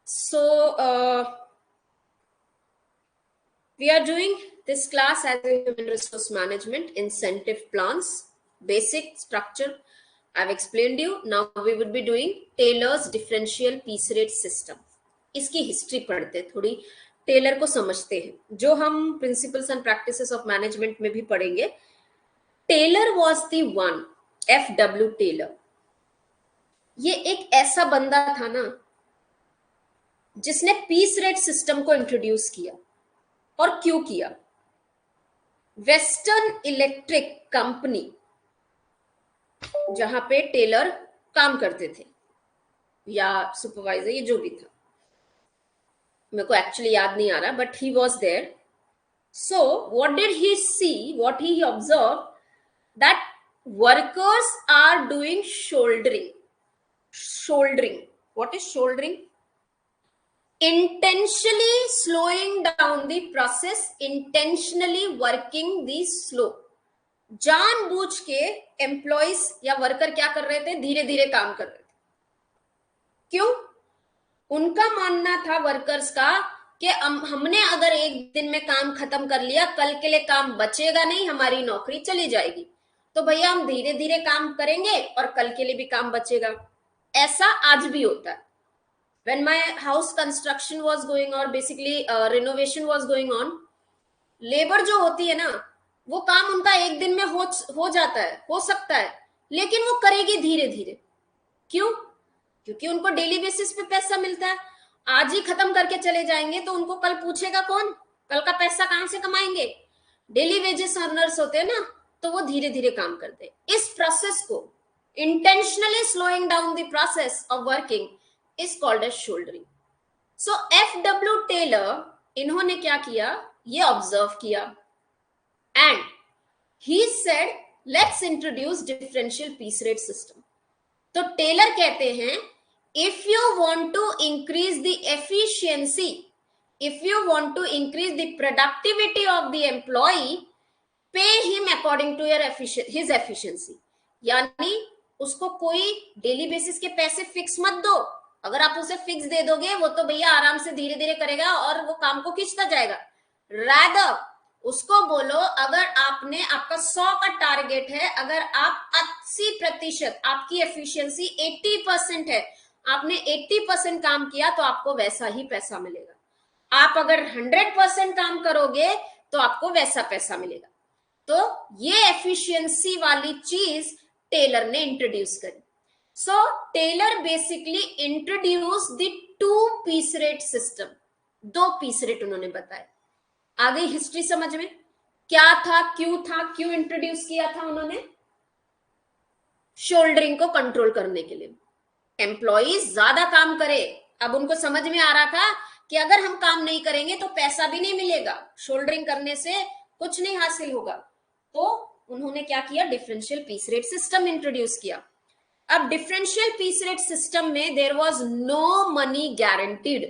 So, we are doing this class as a human resource management incentive plans, basic structure. I've explained you. Now we would be doing Taylor's differential piece rate system. इसकी history पढ़ते हैं, थोड़ी Taylor को समझते हैं, जो हम principles and practices of management में भी पढ़ेंगे. Taylor was the one, FW Taylor. ये एक ऐसा बंदा था ना जिसने पीस रेट सिस्टम को इंट्रोड्यूस किया. और क्यों किया? वेस्टर्न इलेक्ट्रिक कंपनी, जहां पे टेलर काम करते थे या सुपरवाइजर, ये जो भी था, मेरे को एक्चुअली याद नहीं आ रहा, but he was there. So what did he see, what he observe, that workers are doing shouldering. What is shouldering? Intentionally slowing down the process, intentionally working the slow. जानबूझ के एम्प्लॉइज या worker क्या कर रहे थे? धीरे धीरे काम कर रहे थे. क्यों? उनका मानना था वर्कर्स का कि हमने अगर एक दिन में काम खत्म कर लिया, कल के लिए काम बचेगा नहीं, हमारी नौकरी चली जाएगी. तो भैया हम धीरे धीरे काम करेंगे और कल के लिए भी काम बचेगा. ऐसा आज भी होता है. When my house construction was going on, basically renovation was going on, labour जो होती है ना, वो काम उनका एक दिन में हो जाता है, हो सकता है, लेकिन वो करेगी धीरे धीरे. क्यों? क्योंकि उनको डेली बेसिस पे पैसा मिलता है. आज ही खत्म करके चले जाएंगे तो उनको कल पूछेगा कौन? कल का पैसा कहां से कमाएंगे? डेली वेजेस अर्नर्स होते हैं ना, तो वो धीरे धीरे काम करते हैं. इस प्रोसेस को, intentionally slowing down the process of working, is called as shouldering. So FW Taylor, इन्होंने क्या किया? ये ऑब्जर्व किया and he said let's introduce differential piece rate system. तो टेलर कहते हैं if you want to increase the efficiency, if you want to increase the productivity of the employee, pay him according to his efficiency. यानी उसको कोई daily basis के पैसे fix मत दो. अगर आप उसे फिक्स दे दोगे, वो तो भैया आराम से धीरे धीरे करेगा और वो काम को खींचता जाएगा. रादर उसको बोलो, अगर आपने, आपका 100 का टारगेट है, अगर आप 80%, आपकी एफिशिएंसी 80% है, आपने 80% काम किया तो आपको वैसा ही पैसा मिलेगा. आप अगर 100% काम करोगे तो आपको वैसा पैसा मिलेगा. तो ये एफिशिएंसी वाली चीज टेलर ने इंट्रोड्यूस करी. So Taylor basically introduce the 2 piece rate system. 2 piece rate उन्होंने बताया. आ गई हिस्ट्री समझ में? क्या था, क्यों इंट्रोड्यूस किया था उन्होंने? शोल्डरिंग को कंट्रोल करने के लिए. एम्प्लॉइज ज्यादा काम करे. अब उनको समझ में आ रहा था कि अगर हम काम नहीं करेंगे तो पैसा भी नहीं मिलेगा, शोल्डरिंग करने से कुछ नहीं हासिल होगा. तो उन्होंने क्या किया? Differential piece rate system introduce किया. अब डिफरेंशियल पीस रेट सिस्टम में there was no money guaranteed,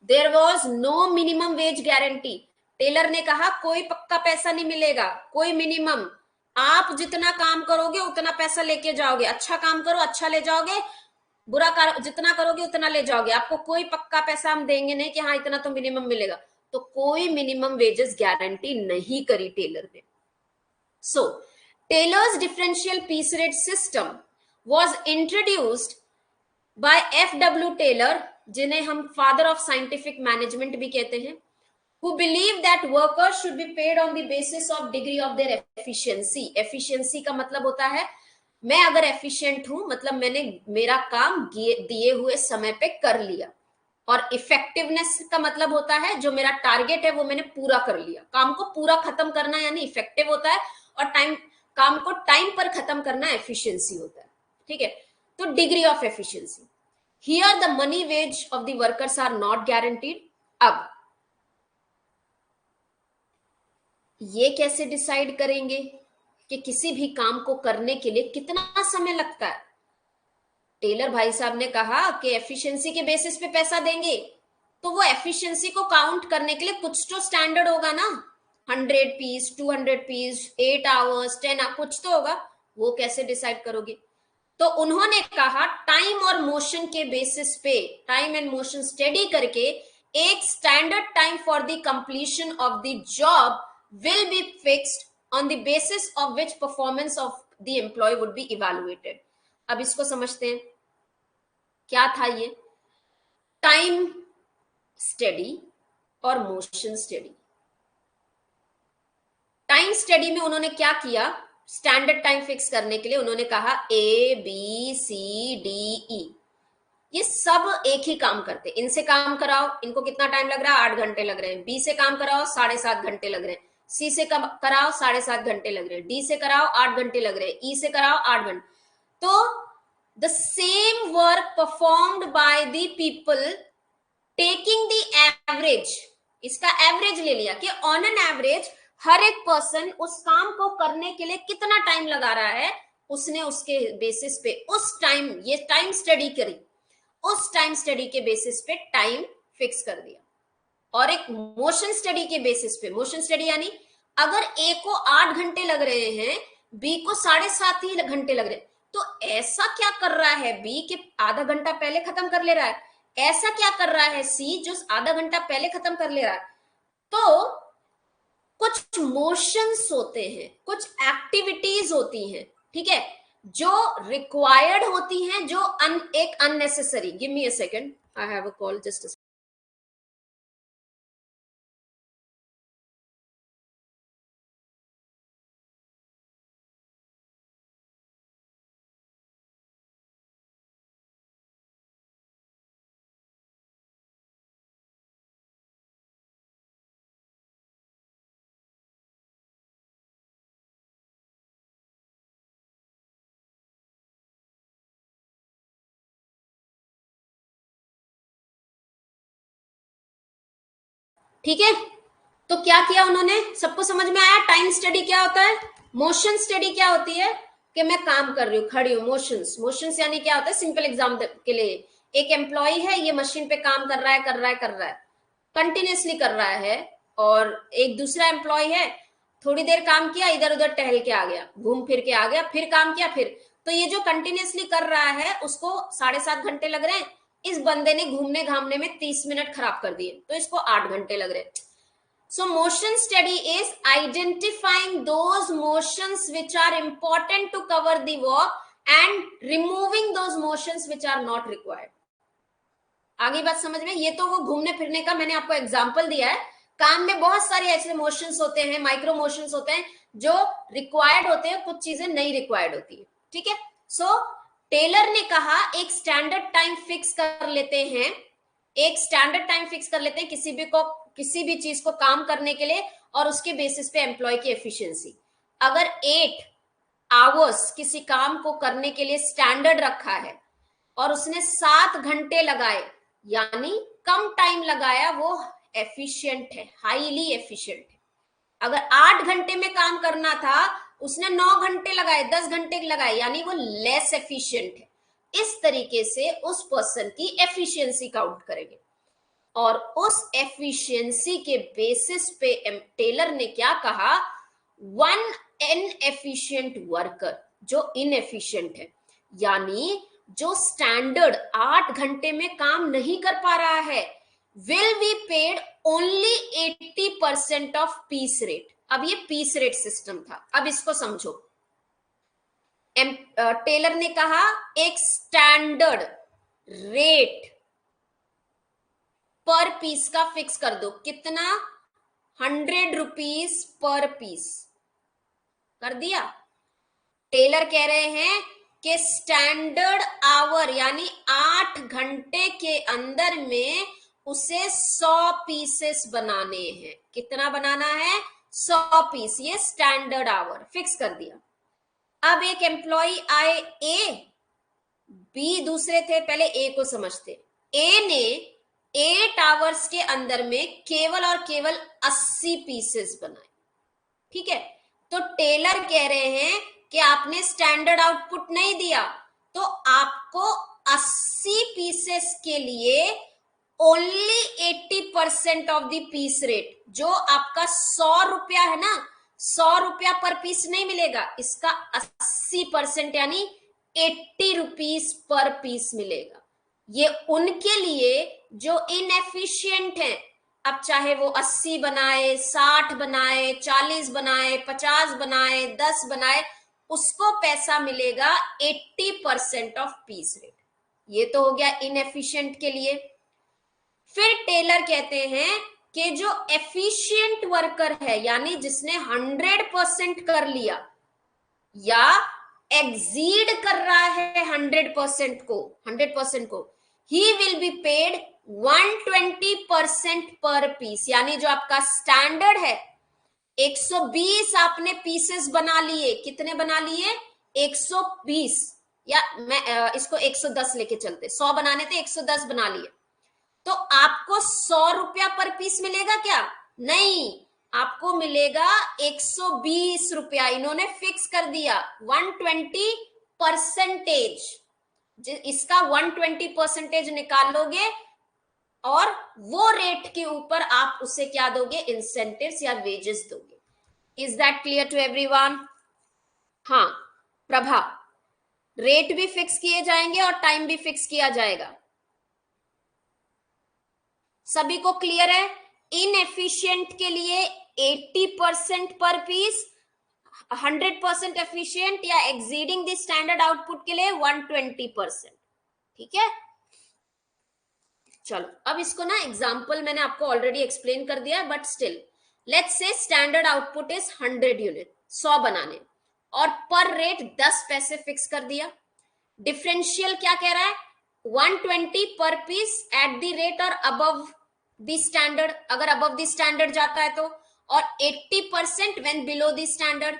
there was no minimum wage guarantee. Taylor ने कहा कोई पक्का पैसा नहीं मिलेगा, कोई मिनिमम. आप जितना काम करोगे उतना पैसा लेके जाओगे. अच्छा काम करो, अच्छा ले जाओगे, बुरा जितना करोगे उतना ले जाओगे. आपको कोई पक्का पैसा हम देंगे नहीं कि हाँ इतना तो मिनिमम मिलेगा. तो कोई मिनिमम वेजेस गारंटी नहीं करी टेलर ने. So, Taylor's differential piece rate system was introduced by FW Taylor, जिन्हें हम father of scientific management भी कहते हैं, who believe that workers should be paid on the basis of degree of their efficiency. Efficiency का मतलब होता है, मैं अगर efficient हूं मतलब मैंने मेरा काम दिए हुए समय पे कर लिया. और इफेक्टिवनेस का मतलब होता है जो मेरा टारगेट है वो मैंने पूरा कर लिया. काम को पूरा खत्म करना यानी इफेक्टिव होता है, और काम को टाइम पर खत्म करना एफिशिएंसी होता है. ठीक है? तो degree of efficiency. Here the money wage of the workers are not guaranteed. अब ये कैसे डिसाइड करेंगे कि किसी भी काम को करने के लिए कितना समय लगता है? टेलर भाई साहब ने कहा कि एफिशिएंसी के बेसिस पे पैसा देंगे, तो वो एफिशिएंसी को काउंट करने के लिए कुछ तो स्टैंडर्ड होगा ना. 100 पीस, 200 पीस, 8 आवर्स, 10 आवर्स, कुछ तो होगा. वो कैसे डिसाइड करोगे? तो उन्होंने कहा टाइम और मोशन के बेसिस पे, टाइम एंड मोशन स्टडी करके एक standard time for the completion of the job will be fixed on the basis of which performance of the employee would be evaluated. अब इसको समझते हैं, क्या था ये टाइम स्टडी और मोशन स्टडी। टाइम स्टडी में उन्होंने क्या किया, स्टैंडर्ड टाइम फिक्स करने के लिए उन्होंने कहा A B C D E, ये सब एक ही काम करते, इनसे काम कराओ, इनको कितना टाइम लग रहा है, 8 घंटे लग रहे हैं। बी से काम कराओ 7.5 घंटे लग रहे हैं। सी से कराओ 7.5 घंटे लग रहे हैं। डी से कराओ 8 घंटे लग रहे हैं। ई से कराओ 8 घंटे। तो the same work performed by the people taking the average, इसका एवरेज ले लिया कि ऑन एन एवरेज हर एक पर्सन उस काम को करने के लिए कितना टाइम लगा रहा है, उसने उसके बेसिस पे उस टाइम, ये टाइम स्टडी करी, उस टाइम स्टडी के बेसिस पे टाइम फिक्स कर दिया। और एक मोशन स्टडी के बेसिस पे, मोशन स्टडी यानी अगर ए को 8 घंटे लग रहे हैं, बी को 7.5 ही घंटे लग रहे हैं, तो ऐसा क्या कर रहा है बी के आधा घंटा पहले खत्म कर ले रहा है, ऐसा क्या कर रहा है सी जो आधा घंटा पहले खत्म कर ले रहा है। तो कुछ मोशंस होते हैं, कुछ एक्टिविटीज होती हैं, ठीक है, जो रिक्वायर्ड होती हैं, जो एक unnecessary. Give me a second, I have a call, just ठीक है। तो क्या किया उन्होंने, सबको समझ में आया टाइम स्टडी क्या होता है, मोशन स्टडी क्या होती है, कि मैं काम कर रही हूँ, खड़ी हूँ, मोशंस, मोशंस यानी क्या होता है, सिंपल एग्जाम के लिए, एक एम्प्लॉय है, ये मशीन पे काम कर रहा है, कर रहा है, कर रहा है, कंटिन्यूसली कर रहा है, और एक दूसरा एम्प्लॉय है, थोड़ी देर काम किया, इधर उधर टहल के आ गया, घूम फिर के आ गया, फिर काम किया, फिर, तो ये जो कंटिन्यूसली कर रहा है उसको 7.5 घंटे लग रहे हैं, इस बंदे ने घूमने घामने में 30 मिनट खराब कर दिए, तो इसको 8 घंटे लग रहे हैं। So motion study is identifying those motions which are important to cover the work and removing those motions which are not required. आगे बात समझ में, ये तो वो घूमने फिरने का मैंने आपको एग्जांपल दिया है, काम में बहुत सारे ऐसे मोशंस होते हैं, माइक्रो मोशंस होते हैं जो रिक्वायर्ड होते हैं, कुछ चीजें नहीं रिक्वायर्ड होती है, ठीक है। सो टेलर ने कहा एक स्टैंडर्ड टाइम फिक्स कर लेते हैं, एक स्टैंडर्ड टाइम फिक्स कर लेते हैं किसी भी चीज को काम करने के लिए, और उसके बेसिस पे एम्प्लॉय की एफिशिएंसी। अगर 8 आवर्स किसी काम को करने के लिए स्टैंडर्ड रखा है और उसने 7 घंटे लगाए, यानी कम टाइम लगाया, वो एफिशिएंट है, हाईली एफिशिएंट है। अगर 8 घंटे में काम करना था, उसने 9 घंटे लगाए, 10 घंटे लगाए, यानी वो लेस एफिशिएंट है। इस तरीके से उस पर्सन की एफिशिएंसी काउंट करेंगे, और उस एफिशिएंसी के बेसिस पे टेलर ने क्या कहा, वन इनएफिशिएंट वर्कर, जो इनएफिशिएंट है, यानी जो स्टैंडर्ड 8 घंटे में काम नहीं कर पा रहा है, will be paid only 80% of peace rate. अब ये पीस रेट सिस्टम था, अब इसको समझो। टेलर ने कहा एक स्टैंडर्ड रेट पर पीस का फिक्स कर दो, कितना, 100 रुपीज पर पीस, कर दिया। टेलर कह रहे हैं कि स्टैंडर्ड आवर यानी 8 घंटे के अंदर में उसे 100 पीसेस बनाने हैं, कितना बनाना है, 100 पीस, ये स्टैंडर्ड आवर फिक्स कर दिया। अब एक एम्प्लॉय आए ए, बी दूसरे थे, पहले ए को समझते। ए ने 8 आवर्स के अंदर में केवल और केवल 80 पीसेस बनाए, ठीक है। तो टेलर कह रहे हैं कि आपने स्टैंडर्ड आउटपुट नहीं दिया, तो आपको 80 पीसेस के लिए only 80% of the piece rate, जो आपका 100 रुपया है ना, 100 रुपया पर पीस नहीं मिलेगा, इसका 80% यानी 80 रुपीज पर पीस मिलेगा। ये उनके लिए जो इनएफिशिएंट है, अब चाहे वो 80 बनाए, 60 बनाए, 40 बनाए, 50 बनाए, 10 बनाए, उसको पैसा मिलेगा 80% ऑफ पीस रेट। ये तो हो गया इनएफिशिएंट के लिए। फिर टेलर कहते हैं कि जो एफिशिएंट वर्कर है, यानी जिसने 100% कर लिया या एक्सीड कर रहा है 100% को, ही विल बी पेड 120% पर पीस। यानी जो आपका स्टैंडर्ड है 120 आपने पीसेस बना लिए, कितने बना लिए? 120, या मैं इसको 110 लेके चलते, 100 बनाने थे 110 बना लिए, तो आपको 100 रुपया पर पीस मिलेगा क्या? नहीं, आपको मिलेगा 120 रुपया। इन्होंने फिक्स कर दिया 120%। इसका 120% निकालोगे और वो रेट के ऊपर आप उसे क्या दोगे? इंसेंटिव्स या वेजेस दोगे। Is that clear to everyone? हाँ प्रभा, रेट भी फिक्स किए जाएंगे और टाइम भी फिक्स किया जाएगा। सभी को क्लियर है? इनएफिशिएंट के लिए 80% पर पीस, 100% एफिशिएंट या एक्सीडिंग द स्टैंडर्ड आउटपुट के लिए 120%। ठीक है, चलो अब इसको ना एग्जांपल मैंने आपको ऑलरेडी एक्सप्लेन कर दिया है, but still let's say standard output is 100 unit, 100 बनाने, और पर रेट 10 पैसे फिक्स कर दिया। डिफरेंशियल क्या कह रहा है? 120 पर पीस एट द रेट और अबव द स्टैंडर्ड, अगर अबव द स्टैंडर्ड जाता है तो, और 80% when below the standard.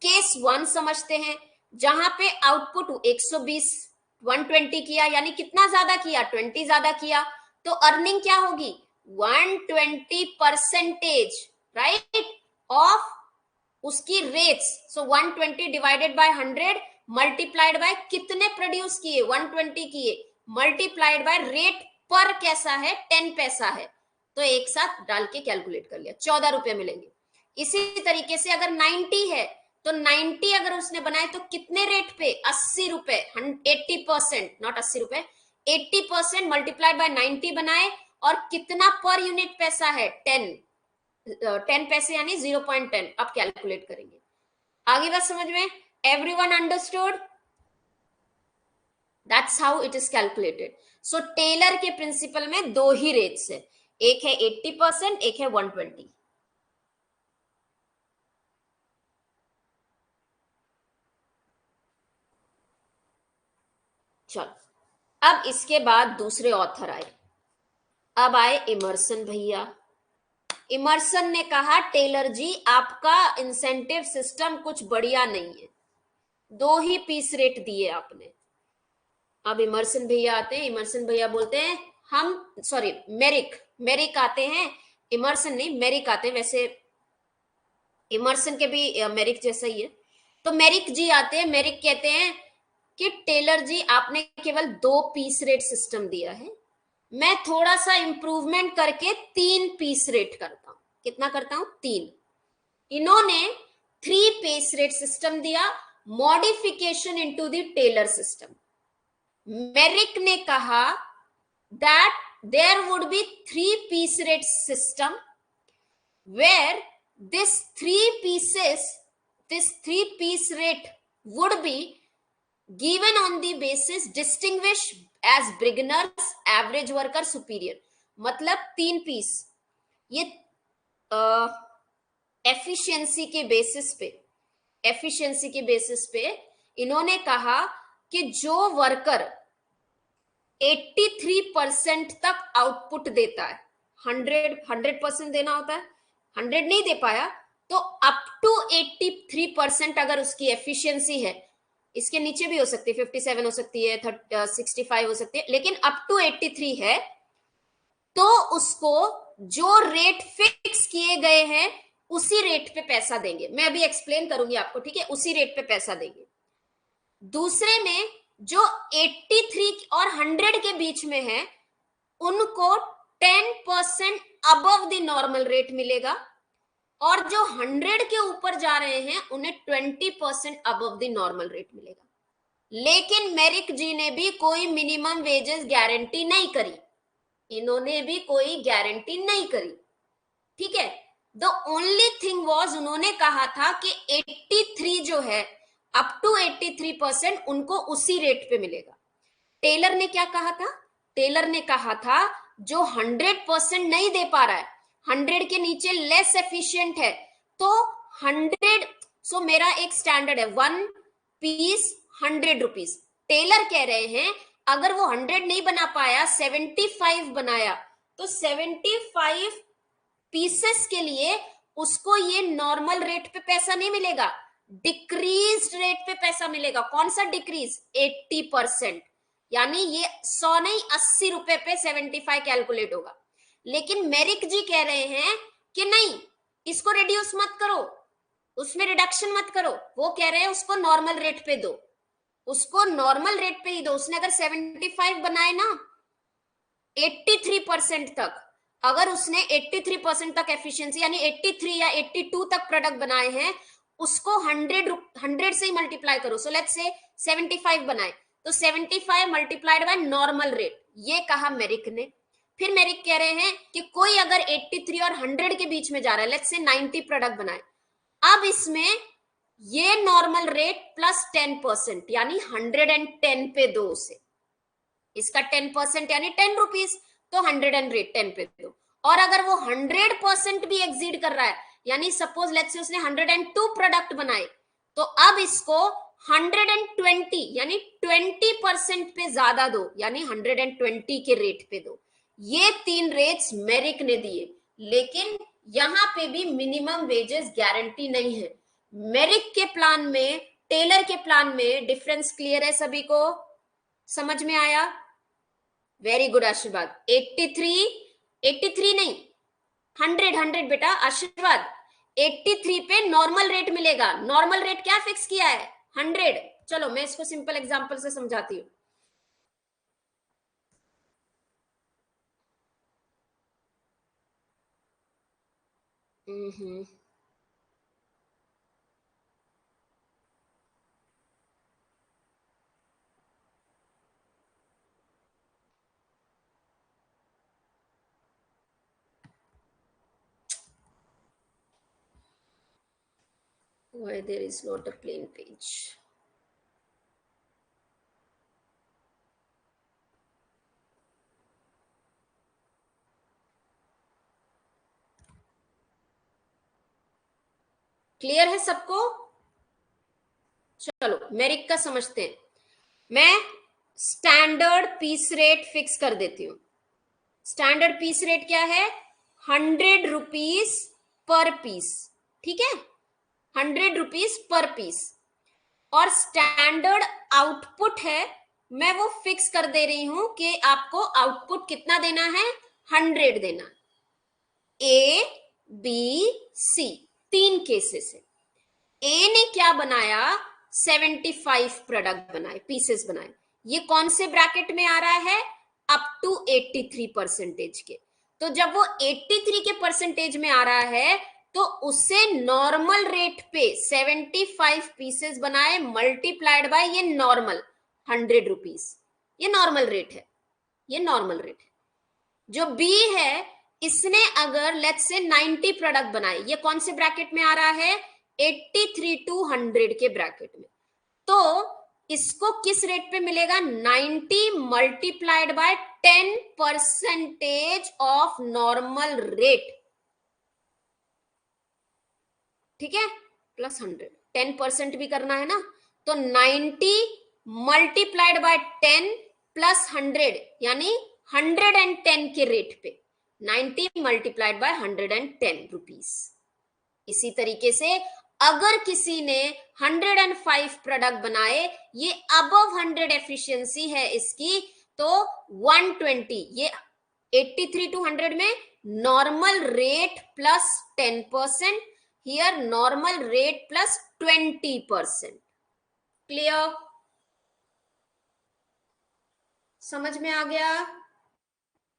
Case 1 समझते हैं, जहां पे आउटपुट 120 120 किया, यानी कितना ज्यादा किया? 20 ज्यादा किया, तो अर्निंग क्या होगी? 120%, राइट, ऑफ उसकी rates. So 120 divided by 100 multiplied by कितने प्रोड्यूस किए? 120 किए, मल्टीप्लाइड बाय रेट पर कैसा है? 10 पैसा है, तो एक साथ डाल के कैलकुलेट कर लिया, 14 रुपए मिलेंगे। इसी तरीके से अगर 90 है तो 90 अगर उसने बनाए तो कितने रेट पे? 80 रुपए, 80%, नॉट 80 रुपए, 80% मल्टीप्लाइड बाय 90 बनाए, और कितना पर यूनिट पैसा है? 10 पैसे, यानी 0.10। अब कैलकुलेट करेंगे। आगे बात समझ में? Everyone understood? That's how it is calculated. So Taylor के प्रिंसिपल में दो ही रेट्स है, एक है 80%, एक है 120। चलो, अब इसके बाद दूसरे ऑथर आए। अब आए इमर्सन भैया। इमर्सन ने कहा टेलर जी आपका इंसेंटिव सिस्टम कुछ बढ़िया नहीं है, 2 ही पीस रेट दिए आपने। अब इमर्सन भैया आते हैं, इमर्सन भैया बोलते हैं हम, सॉरी मेरिक आते हैं, इमर्सन नहीं मेरिक आते हैं, वैसे इमर्सन के भी मेरिक जैसा ही है। तो मेरिक जी आते हैं, मेरिक कहते हैं कि टेलर जी आपने केवल 2 पीस रेट सिस्टम दिया है, मैं थोड़ा सा इंप्रूवमेंट करके 3 पीस रेट करता हूं। कितना करता हूं? 3। इन्होंने 3 पीस रेट सिस्टम दिया, modification into the Taylor system. Merrick ने कहा that there would be 3 piece rate system where this 3 piece rate would be given on the basis distinguish as beginners, average worker, superior। मतलब 3 piece ये efficiency के basis पे इन्होंने कहा कि जो वर्कर 83% तक आउटपुट देता है, 100% देना होता है, 100 नहीं दे पाया तो अप टू 83% अगर उसकी एफिशिएंसी है, इसके नीचे भी हो सकती है, 57 हो सकती है, 65 हो सकती है, लेकिन अप टू 83 है, तो उसको जो रेट फिक्स किए गए हैं उसी रेट पे पैसा देंगे। मैं अभी एक्सप्लेन करूंगी आपको, ठीक है? उसी रेट पे पैसा देंगे। दूसरे में जो 83 और 100 के बीच में है उनको 10% अबव द नॉर्मल रेट मिलेगा, और जो 100 के ऊपर जा रहे हैं उन्हें 20% अबव द नॉर्मल रेट मिलेगा। लेकिन मेरिक जी ने भी कोई मिनिमम वेजेस गारंटी नहीं करी, इन्होंने भी कोई गारंटी नहीं करी, ठीक है। द ओनली थिंग वॉज, उन्होंने कहा था कि 83 जो है, अप टू 83% उनको उसी रेट पे मिलेगा। टेलर ने क्या कहा था? टेलर ने कहा था जो 100% नहीं दे पा रहा है, 100 के नीचे लेस एफिशिएंट है, तो 100, सो मेरा एक स्टैंडर्ड है 1 पीस 100 रुपीज। टेलर कह रहे हैं अगर वो 100 नहीं बना पाया, 75 बनाया, तो 75 पीसेस के लिए उसको ये नॉर्मल रेट पे पैसा नहीं मिलेगा, डिक्रीज रेट पे पैसा मिलेगा। कौन सा डिक्रीज? 80%, यानी ये 100 नहीं 80 रुपए पे 75 कैलकुलेट होगा। लेकिन मेरिक जी कह रहे हैं कि नहीं, इसको रिड्यूस मत करो, उसमें रिडक्शन मत करो, वो कह रहे हैं उसको नॉर्मल रेट पे दो, उसको नॉर्मल रेट पे ही दो। उसने अगर 75 बनाए ना 83% तक, अगर उसने 83% तक एफिशिएंसी यानी 83 या 82 तक प्रोडक्ट बनाए हैं, उसको 100 से ही मल्टीप्लाई करो। सो लेट्स से 75 बनाए, तो 75 मल्टीप्लाइड बाय नॉर्मल रेट, ये कहा मेरिक ने। फिर मेरिक कह रहे हैं कि कोई अगर 83 और 100 के बीच में जा रहा है, लेट्स से 90 प्रोडक्ट बनाए, अब इसमें ये नॉर्मल रेट प्लस 10% यानी 110 पे दो उसे, इसका 10% यानी 10 रुपीज, तो 110 पे दो। और अगर वो 100% भी एक्सीड कर रहा है, यानी सपोज लेट्स से उसने 102 प्रोडक्ट बनाए, तो अब इसको 120 यानी 20% पे ज्यादा दो, यानी 120 के रेट पे दो। ये 3 रेट्स मेरिक ने दिए, लेकिन यहां पे भी मिनिमम वेजेस गारंटी नहीं है। मेरिक के प्लान में, टेलर के प्लान में डिफरेंस क्लियर है सभी को? समझ में आया? वेरी गुड आशीर्वाद। 83, 83 नहीं, 100 बेटा आशीर्वाद। 83 पे नॉर्मल रेट मिलेगा। नॉर्मल रेट क्या फिक्स किया है? 100। चलो मैं इसको सिंपल एग्जांपल से समझाती हूँ। Why there is not a plain page? Clear है सबको? चलो मेरिक का समझते हैं। मैं स्टैंडर्ड पीस रेट फिक्स कर देती हूँ। स्टैंडर्ड पीस रेट क्या है? 100 रुपीज पर पीस, ठीक है, 100 रुपीज पर पीस। और स्टैंडर्ड आउटपुट है, मैं वो फिक्स कर दे रही हूं कि आपको आउटपुट कितना देना है? 100 देना। ए बी सी, 3 केसेस है। ए ने क्या बनाया? 75 प्रोडक्ट बनाए, पीसेस बनाए। ये कौन से ब्रैकेट में आ रहा है? अप टू 83% के। तो जब वो 83 के परसेंटेज में आ रहा है, तो उसे नॉर्मल रेट पे 75 पीसेस बनाए मल्टीप्लाइड बाय ये नॉर्मल 100 रुपीज। ये नॉर्मल रेट है, ये नॉर्मल रेट है। जो बी है, इसने अगर लेट्स से 90 प्रोडक्ट बनाए, ये कौन से ब्रैकेट में आ रहा है? 83 टू 100 के ब्रैकेट में। तो इसको किस रेट पे मिलेगा? 90 multiplied by 10% of normal rate, ठीक है, प्लस 100, 10% भी करना है ना, तो 90 मल्टीप्लाइड बाय 10 प्लस 100 यानी 110 के रेट पे, 90 मल्टीप्लाइड बाय 110 रुपीज। इसी तरीके से अगर किसी ने 105 प्रोडक्ट बनाए, ये अबव 100 एफिशिएंसी है इसकी, तो 120, ये 83 टू 100 में normal rate plus 10%, here normal rate plus 20%। Clear? समझ में आ गया?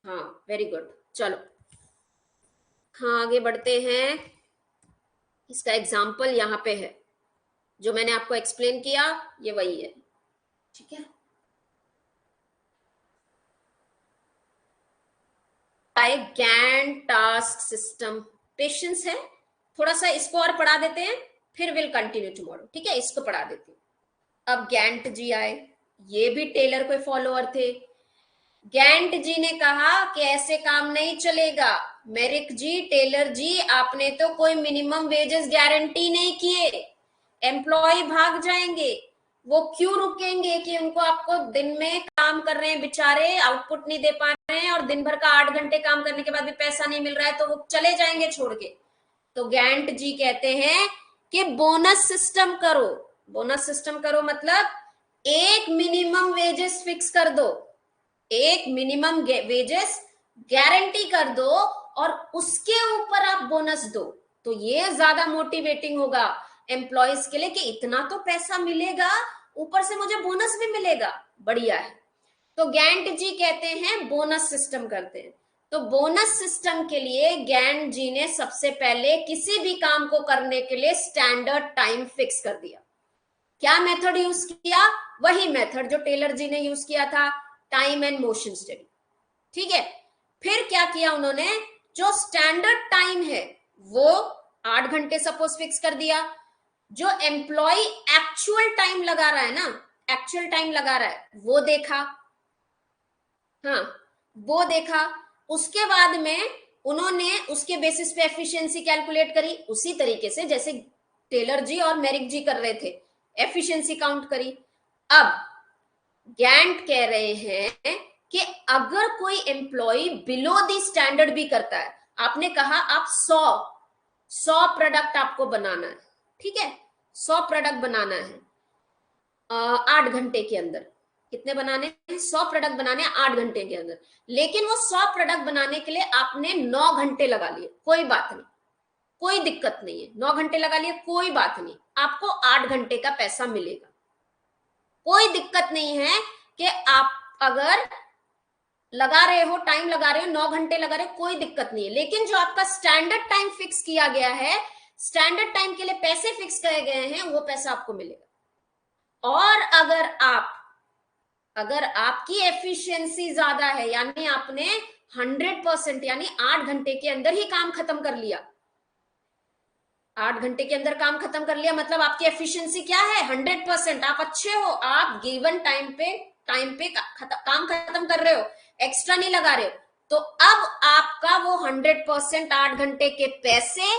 हाँ वेरी गुड। चलो हाँ आगे बढ़ते हैं। इसका एग्जाम्पल यहाँ पे है, जो मैंने आपको एक्सप्लेन किया ये वही है। ठीक है, गैंट टास्क सिस्टम। पेशेंस है, थोड़ा सा इसको और पढ़ा देते हैं, फिर विल कंटिन्यू टुमारो। ठीक है, इसको पढ़ा देते हैं। अब गैंट जी आए, ये भी टेलर के फॉलोअर थे। गैंट जी ने कहा कि ऐसे काम नहीं चलेगा। मेरिक जी, टेलर जी, आपने तो कोई मिनिमम वेजेस गारंटी नहीं किए, एम्प्लॉय भाग जाएंगे। वो क्यों रुकेंगे कि उनको, आपको दिन में काम कर रहे हैं बेचारे, आउटपुट नहीं दे पा रहे हैं और दिन भर का 8 घंटे काम करने के बाद भी पैसा नहीं मिल रहा है, तो वो चले जाएंगे छोड़ के। तो गैंट जी कहते हैं कि बोनस सिस्टम करो। बोनस सिस्टम करो मतलब एक मिनिमम वेजेस फिक्स कर दो, एक मिनिमम वेजेस गारंटी कर दो और उसके ऊपर आप बोनस दो। तो ये ज्यादा मोटिवेटिंग होगा एम्प्लॉयज के लिए कि इतना तो पैसा मिलेगा, ऊपर से मुझे बोनस भी मिलेगा, बढ़िया है। तो गैंट जी कहते हैं बोनस सिस्टम करते हैं। तो बोनस सिस्टम के लिए गैंट जी ने सबसे पहले किसी भी काम को करने के लिए स्टैंडर्ड टाइम फिक्स कर दिया। क्या मेथड यूज किया? वही मेथड जो टेलर जी ने यूज किया था, टाइम एंड मोशन स्टडी। ठीक है, फिर क्या किया उन्होंने, जो स्टैंडर्ड टाइम है वो 8 घंटे सपोज फिक्स कर दिया। जो एम्प्लॉय एक्चुअल टाइम लगा रहा है ना, एक्चुअल टाइम लगा रहा है, वो देखा। हाँ, वो देखा। उसके बाद में उन्होंने उसके बेसिस पे एफिशिएंसी कैलकुलेट करी, उसी तरीके से जैसे टेलर जी और मेरिक जी कर रहे थे, एफिशिएंसी काउंट करी। अब गैंट कह रहे हैं कि अगर कोई एम्प्लॉय बिलो दी स्टैंडर्ड भी करता है, आपने कहा आप 100 प्रोडक्ट आपको बनाना है, ठीक है, 100 प्रोडक्ट बनाना है 8 घंटे के अंदर। कितने बनाने हैं? 100 प्रोडक्ट बनाने 8 घंटे के अंदर। लेकिन वो 100 प्रोडक्ट बनाने के लिए आपने 9 घंटे लगा लिए, कोई बात नहीं, कोई दिक्कत नहीं है, 9 घंटे लगा लिए, कोई बात नहीं, आपको 8 घंटे का पैसा मिलेगा। कोई दिक्कत नहीं है कि आप अगर लगा रहे हो, टाइम लगा रहे हो, 9 घंटे लगा रहे हो, कोई दिक्कत नहीं है। लेकिन जो आपका स्टैंडर्ड टाइम फिक्स किया गया है, स्टैंडर्ड टाइम के लिए पैसे फिक्स किए गए हैं, वो पैसा आपको मिलेगा। और अगर आपकी एफिशिएंसी ज्यादा है, यानी आपने 100% यानी 8 घंटे के अंदर ही काम खत्म कर लिया, 8 घंटे के अंदर काम खत्म कर लिया, मतलब आपकी एफिशिएंसी क्या है? 100%। आप अच्छे हो, आप गिवन टाइम पे काम खत्म कर रहे हो, एक्स्ट्रा नहीं लगा रहे हो, तो अब आपका वो 100% 8 घंटे के पैसे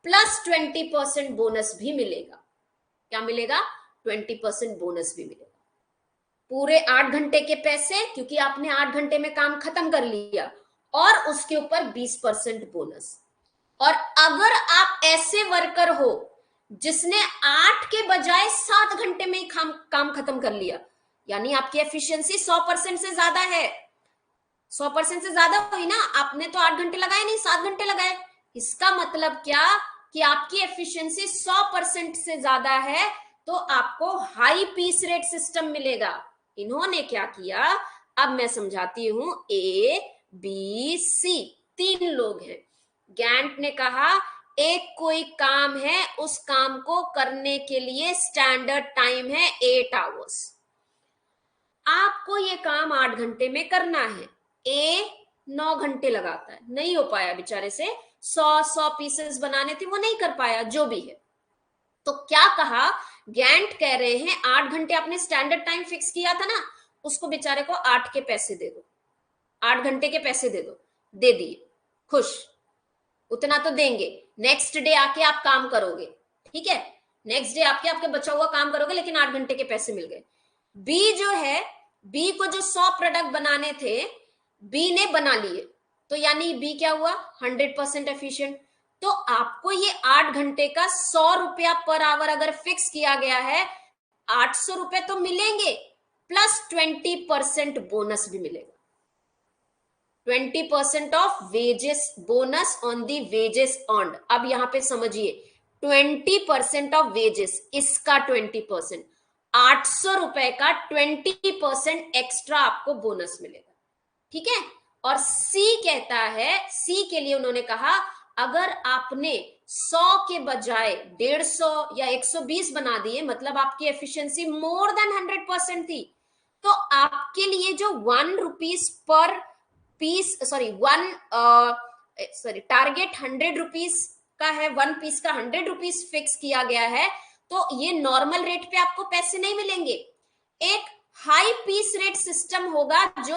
प्लस 20% बोनस भी मिलेगा। क्या मिलेगा? 20% बोनस भी मिलेगा। पूरे 8 घंटे के पैसे, क्योंकि आपने 8 घंटे में काम खत्म कर लिया, और उसके ऊपर 20% बोनस। और अगर आप ऐसे वर्कर हो जिसने 8 के बजाय 7 घंटे में ही काम खत्म कर लिया, यानी आपकी एफिशिएंसी 100% से ज्यादा है, 100% से ज्यादा हुई ना, आपने तो 8 घंटे लगाए नहीं, 7 घंटे लगाए। इसका मतलब क्या कि आपकी एफिशिएंसी 100% से ज्यादा है, तो आपको हाई पीस रेट सिस्टम मिलेगा। इन्होंने क्या किया, अब मैं समझाती हूं। ए बी सी 3 लोग हैं। गैंट ने कहा एक कोई काम है, उस काम को करने के लिए स्टैंडर्ड टाइम है 8 आवर्स। आपको ये काम 8 घंटे में करना है। ए 9 घंटे लगाता है, नहीं हो पाया बेचारे से, 100 पीसेस बनाने थे, वो नहीं कर पाया, जो भी है। तो क्या कहा, गैंट कह रहे हैं 8 घंटे आपने स्टैंडर्ड टाइम फिक्स किया था ना, उसको बेचारे को 8 के पैसे दे दो, 8 घंटे के पैसे दे दो। दे दिए, खुश, उतना तो देंगे। नेक्स्ट डे आके आप काम करोगे, ठीक है, नेक्स्ट डे आके आपके बचा हुआ काम करोगे, लेकिन 8 घंटे के पैसे मिल गए। बी जो है, बी को जो 100 प्रोडक्ट बनाने थे, बी ने बना लिए, तो यानी बी क्या हुआ? 100% एफिशिएंट। तो आपको ये 8 घंटे का 100 रुपया पर आवर अगर फिक्स किया गया है, 800 रुपए तो मिलेंगे, प्लस 20% बोनस भी मिलेगा। 20% of wages bonus on the wages earned. अब यहां पे समझिए, 20% ऑफ वेजेस, इसका 20%, 800 रुपए का 20% एक्स्ट्रा आपको बोनस मिलेगा। ठीक है। और सी कहता है, सी के लिए उन्होंने कहा अगर आपने 100 के बजाय 150 या 120 बना दिए, मतलब आपकी एफिशिएंसी मोर देन 100% थी, तो आपके लिए जो 1 rupees per piece, target 100 rupees का है, 1 पीस का 100 रुपीज फिक्स किया गया है, तो ये नॉर्मल रेट पे आपको पैसे नहीं मिलेंगे। एक हाई पीस रेट सिस्टम होगा जो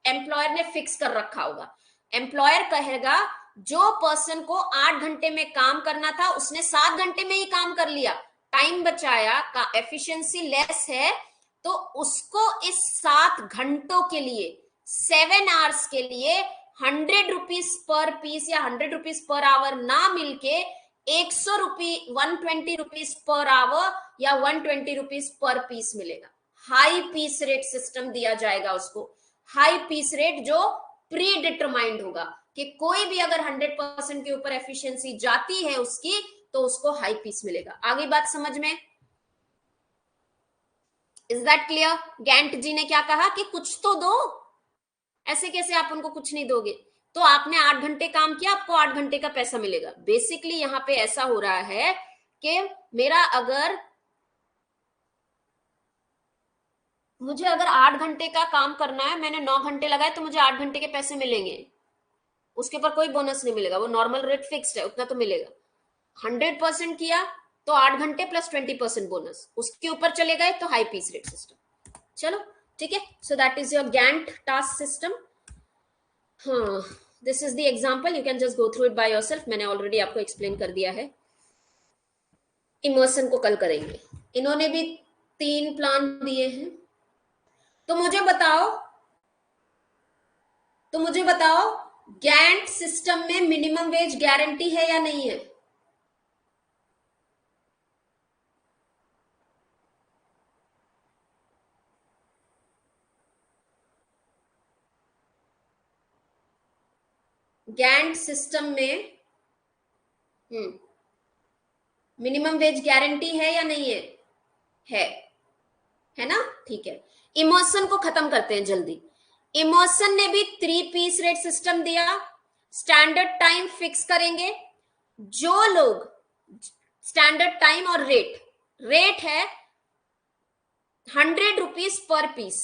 एम्प्लॉयर ने फिक्स कर रखा होगा। एम्प्लॉयर कहेगा जो पर्सन को 8 घंटे में काम करना था उसने 7 घंटे में ही काम कर लिया, टाइम बचाया, का एफिशिएंसी लेस है, तो उसको इस 7 घंटों के लिए, 7 आवर्स के लिए 100 रुपीज पर पीस या 100 रुपीज पर आवर ना मिलके 120 रुपीज पर आवर या 120 रुपीज पर पीस मिलेगा। हाई पीस रेट सिस्टम दिया जाएगा उसको। हाई पीस रेट जो प्री डिटरमाइंड होगा कि कोई भी अगर 100% के ऊपर एफिशिएंसी जाती है उसकी, तो उसको हाई पीस मिलेगा। आगे बात समझ में? Is that clear? गैंट जी ने क्या कहा कि कुछ तो दो, ऐसे कैसे आप उनको कुछ नहीं दोगे? तो आपने 8 घंटे काम किया, आपको 8 घंटे का पैसा मिलेगा। बेसिकली यहां पे ऐसा हो रहा है कि मुझे अगर 8 घंटे का काम करना है, मैंने 9 घंटे लगाए, तो मुझे 8 घंटे के पैसे मिलेंगे, उसके ऊपर कोई बोनस नहीं मिलेगा, वो नॉर्मल रेट फिक्स्ड है, उतना तो मिलेगा। 100% किया तो 8 घंटे प्लस 20% बोनस, उसके ऊपर चले गए तो हाई पीस रेट सिस्टम। चलो ठीक है, so that is your Gantt task system. हाँ, this is the example, you can just go through it by yourself, मैंने ऑलरेडी आपको एक्सप्लेन कर दिया है। इमर्सन को कल करेंगे। इन्होंने भी 3 प्लान दिए हैं। तो मुझे बताओ गैंट सिस्टम में मिनिमम वेज गारंटी है या नहीं है? गैंट सिस्टम में मिनिमम वेज गारंटी है या नहीं है? है ना? ठीक है, इमर्सन को खत्म करते हैं जल्दी। इमर्सन ने भी 3 पीस रेट सिस्टम दिया। स्टैंडर्ड टाइम फिक्स करेंगे। जो लोग स्टैंडर्ड टाइम और रेट है 100 rupees per piece,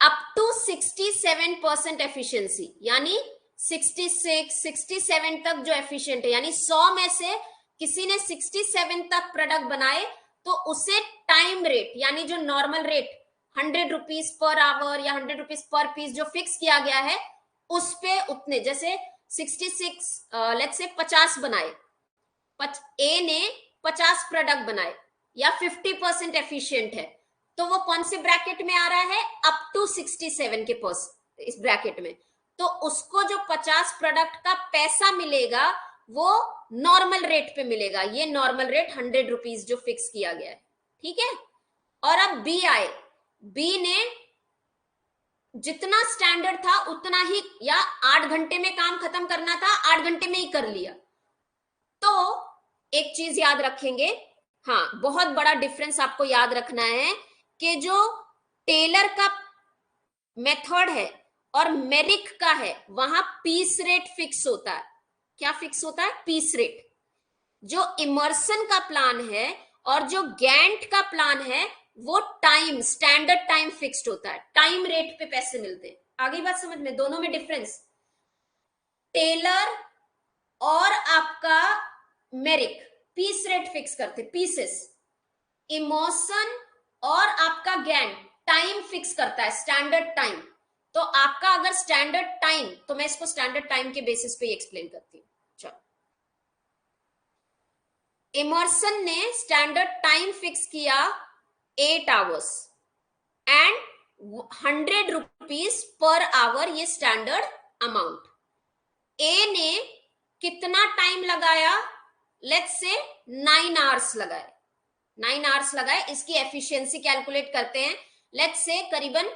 up to 67% efficiency, यानी 66, 67 तक जो एफिशिएंट है, यानी 100 में से किसी ने 67 तक प्रोडक्ट बनाए, तो उसे टाइम रेट, यानी जो normal rate 100 rupees per hour या 100 रुपीज पर पीस जो फिक्स किया गया है, उस पे उतने, जैसे 66 लेट्स से 50 बनाए, ए ने 50 प्रोडक्ट बनाए या 50% एफिशिएंट है, तो वो कौन से ब्रैकेट में आ रहा है? अप टू 67 के इस ब्रैकेट में। तो उसको जो 50 प्रोडक्ट का पैसा मिलेगा वो नॉर्मल रेट पे मिलेगा। ये नॉर्मल रेट 100 रुपीज जो फिक्स किया गया है, ठीक है। और अब बी आए, बी ने जितना स्टैंडर्ड था उतना ही, या 8 घंटे में काम खत्म करना था, 8 घंटे में ही कर लिया। तो एक चीज याद रखेंगे, हाँ, बहुत बड़ा डिफरेंस आपको याद रखना है कि जो टेलर का मेथड है और मेरिक का है, वहां पीस रेट फिक्स होता है। क्या फिक्स होता है? Piece rate. जो इमर्सन का प्लान है और जो गैंट का प्लान है, वो टाइम, स्टैंडर्ड टाइम फिक्स्ड होता है, टाइम रेट पे पैसे मिलते हैं। आगे बात समझ में? दोनों में डिफरेंस। टेलर और आपका मेरिक पीस रेट फिक्स करते, पीसेस। इमर्सन और आपका गैंट टाइम फिक्स करता है, स्टैंडर्ड टाइम। तो आपका अगर स्टैंडर्ड टाइम, तो मैं इसको स्टैंडर्ड टाइम के बेसिस पे एक्सप्लेन करती हूँ। चलो, इमर्सन ने स्टैंडर्ड टाइम फिक्स किया 8 hours and 100 rupees per hour, ये स्टैंडर्ड अमाउंट। ए ने कितना टाइम लगाया? लेट्स से 9 आवर्स लगाए, 9 आवर्स लगाए। इसकी एफिशिएंसी कैलकुलेट करते हैं। लेट्स से करीबन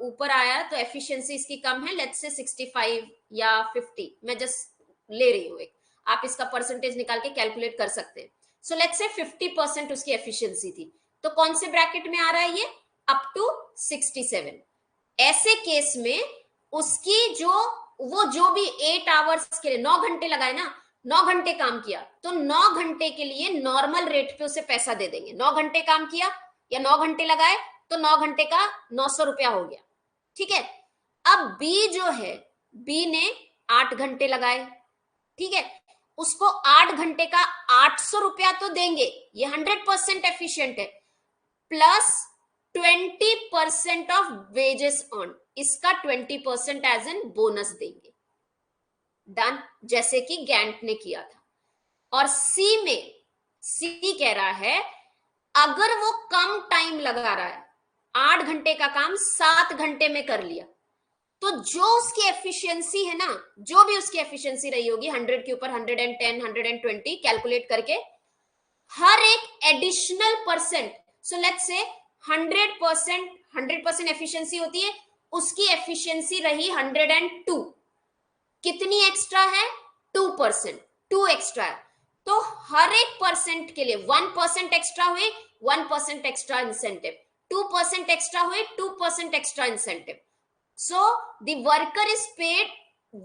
ऊपर आया तो एफिशिएंसी इसकी कम है, लेट्स से 65 या 50, मैं जस्ट ले रही हूँ एक, आप इसका परसेंटेज निकाल के कैलकुलेट कर सकते हैं। सो लेट्स से 50% उसकी एफिशिएंसी थी, तो कौन से ब्रैकेट में आ रहा है ये? Up to 67। ऐसे केस में उसकी जो भी 8 आवर्स के लिए 9 घंटे लगाए ना, 9 घंटे काम किया, तो 9 घंटे के लिए नॉर्मल रेट पे उसे पैसा दे देंगे। 9 घंटे काम किया या 9 घंटे लगाए, तो 9 घंटे का 900 रुपया हो गया। ठीक है, अब बी जो है, बी ने 8 घंटे लगाए, ठीक है, उसको 8 घंटे का 800 रुपया तो देंगे, ये 100% एफिशिएंट है, प्लस 20% ऑफ वेजेस ऑन, इसका 20% एज एन बोनस देंगे। डन, जैसे कि गैंट ने किया था। और सी में, सी कह रहा है अगर वो कम टाइम लगा रहा है, 8 घंटे का काम 7 घंटे में कर लिया, तो जो उसकी एफिशिएंसी है ना, जो भी उसकी एफिशिएंसी रही होगी 100 के ऊपर 110 120 कैलकुलेट करके, हर एक additional percent, so let's say 100% efficiency होती है, उसकी एफिशिएंसी रही 102, कितनी एक्स्ट्रा है? 2%, 2 एक्स्ट्रा है, तो हर एक परसेंट के लिए 1% एक्स्ट्रा हुए, 1% एक्स्ट्रा इंसेंटिव, 2% एक्स्ट्रा हुए, 2% extra incentive. So the worker is paid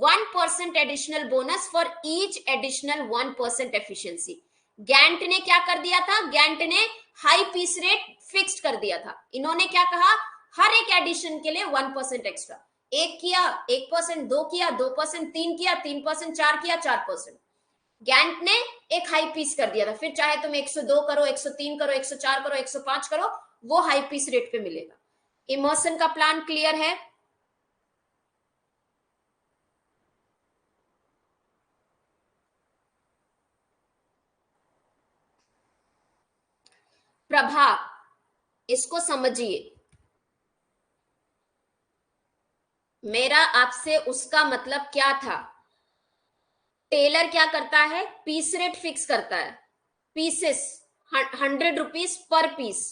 1% additional bonus for each additional 1% efficiency. Gantt ने क्या कर दिया था? गैंट ने हाई पीस रेट फिक्स्ड कर दिया था। इन्होंने क्या कहा? हर एक एडिशन के लिए 1% एक्स्ट्रा, एक किया 1%, दो किया 2%, तीन किया 3%, चार किया 4%। गैंट ने एक हाई पीस कर दिया था, फिर चाहे तुम 102 करो, 103 करो, 104 करो, 105 करो, वो हाई पीस रेट पे मिलेगा। इमर्सन का प्लान क्लियर है? प्रभा, इसको समझिए, मेरा आपसे उसका मतलब क्या था? टेलर क्या करता है? पीस रेट फिक्स करता है, पीसेस 100 रुपीज पर पीस,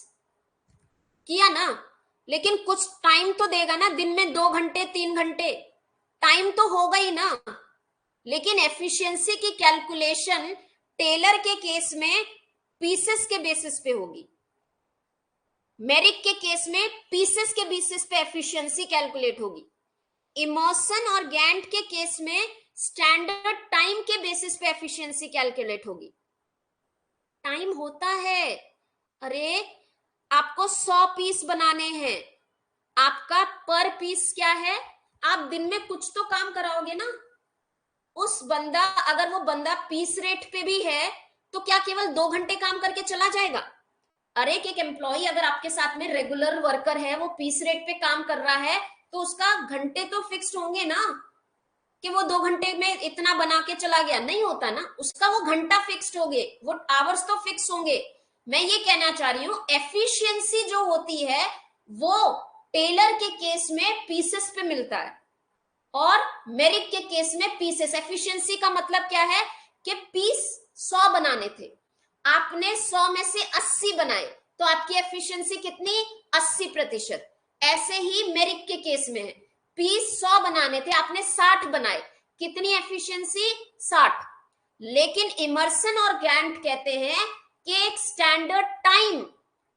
किया ना, लेकिन कुछ टाइम तो देगा ना, दिन में 2 घंटे 3 घंटे टाइम तो होगा ही ना। लेकिन एफिशिएंसी की कैलकुलेशन टेलर के केस में पीसेस के बेसिस पे होगी, मेरिक के केस में पीसेस के बेसिस पे एफिशिएंसी कैलकुलेट होगी। इमर्सन और गैंट के केस में स्टैंडर्ड टाइम के बेसिस पे एफिशिएंसी कैलकुलेट होगी। टाइम होता है, अरे आपको 100 पीस बनाने हैं, आपका पर पीस क्या है? आप दिन में कुछ तो काम कराओगे ना। उस बंदा, अगर वो बंदा पीस रेट पे भी है, तो क्या केवल 2 घंटे काम करके चला जाएगा? अरे एक एम्प्लॉय अगर आपके साथ में रेगुलर वर्कर है, वो पीस रेट पे काम कर रहा है, तो उसका घंटे तो फिक्स्ड होंगे ना, कि वो 2 घंटे में इतना बना के चला गया, नहीं होता ना, उसका वो घंटा फिक्स्ड होंगे, वो आवर्स तो फिक्स होंगे। मैं ये कहना चाह रही हूं, एफिशिएंसी जो होती है वो टेलर के केस में पीसेस पे मिलता है, और मेरिक के केस में पीसेस। एफिशिएंसी का मतलब क्या है? कि पीस 100 बनाने थे, आपने 100 में से 80 बनाए, तो आपकी एफिशिएंसी कितनी? 80%। ऐसे ही मेरिक के केस में है, पीस 100 बनाने थे, आपने 60 बनाए, कितनी एफिशिएंसी? 60। लेकिन इमर्सन और गैंट कहते हैं कि एक स्टैंडर्ड टाइम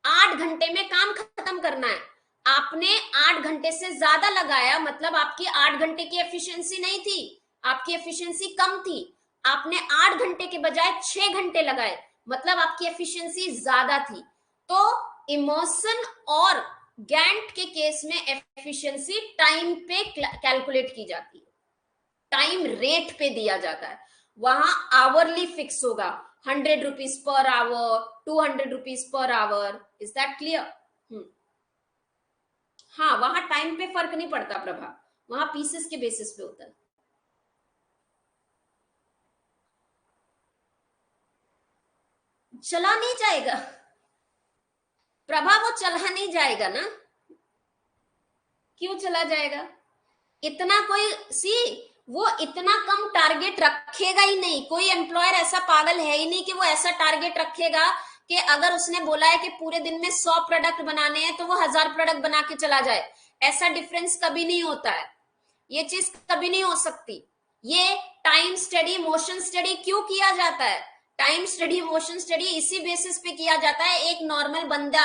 8 घंटे में काम खत्म करना है, आपने 8 घंटे से ज्यादा लगाया, मतलब आपकी 8 घंटे की एफिशिएंसी नहीं थी, आपकी एफिशिएंसी कम थी, आपने 8 घंटे के बजाय 6 घंटे लगाए, मतलब आपकी एफिशिएंसी ज्यादा थी। तो इमर्सन और गैंट के केस में एफिशिएंसी टाइम पे कैलकुलेट की जाती है, टाइम रेट पे दिया जाता है, वहां आवरली फिक्स होगा, 100 rupees per hour, 200 rupees per hour. Is that clear? हाँ, वहां टाइम पे फर्क नहीं पड़ता प्रभा, वहां पीसेस के बेसिस पे होता है। चला नहीं जाएगा प्रभा, वो चला नहीं जाएगा ना। क्यों चला जाएगा? इतना कोई सी, वो इतना कम टारगेट रखेगा ही नहीं, कोई एम्प्लॉयर ऐसा पागल है ही नहीं कि वो ऐसा टारगेट रखेगा कि अगर उसने बोला है कि पूरे दिन में 100 प्रोडक्ट बनाने हैं तो वो 1000 प्रोडक्ट बना के चला जाए। ऐसा डिफरेंस कभी नहीं होता है, ये चीज कभी नहीं हो सकती। ये टाइम स्टडी, मोशन स्टडी क्यों किया जाता है? टाइम स्टडी, मोशन स्टडी इसी बेसिस पे किया जाता है, एक नॉर्मल बंदा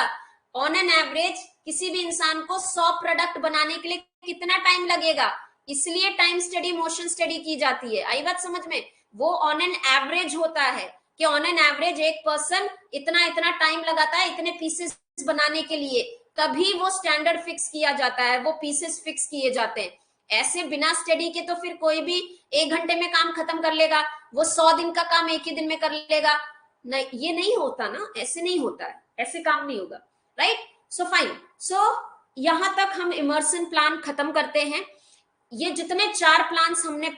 ऑन एन एवरेज किसी भी इंसान को 100 प्रोडक्ट बनाने के लिए कितना टाइम लगेगा, इसलिए टाइम स्टडी, मोशन स्टडी की जाती है। आई बात समझ में? वो ऑन एन एवरेज होता है कि ऑन एन एवरेज एक पर्सन इतना इतना टाइम लगाता है इतने पीसेस बनाने के लिए, तभी वो स्टैंडर्ड फिक्स किया जाता है, वो पीसेस फिक्स किए जाते हैं। ऐसे बिना स्टडी के तो फिर कोई भी 1 घंटे में काम खत्म कर लेगा, वो 100 दिन का काम एक ही दिन में कर लेगा। नहीं, ये नहीं होता ना, ऐसे नहीं होता है, ऐसे काम नहीं होगा, राइट। सो फाइन, सो यहां तक हम इमर्सन प्लान खत्म करते हैं। ये जितने 4 प्लान्स हमने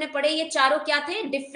पढ़े, ये चारों क्या थे? डिफरेंट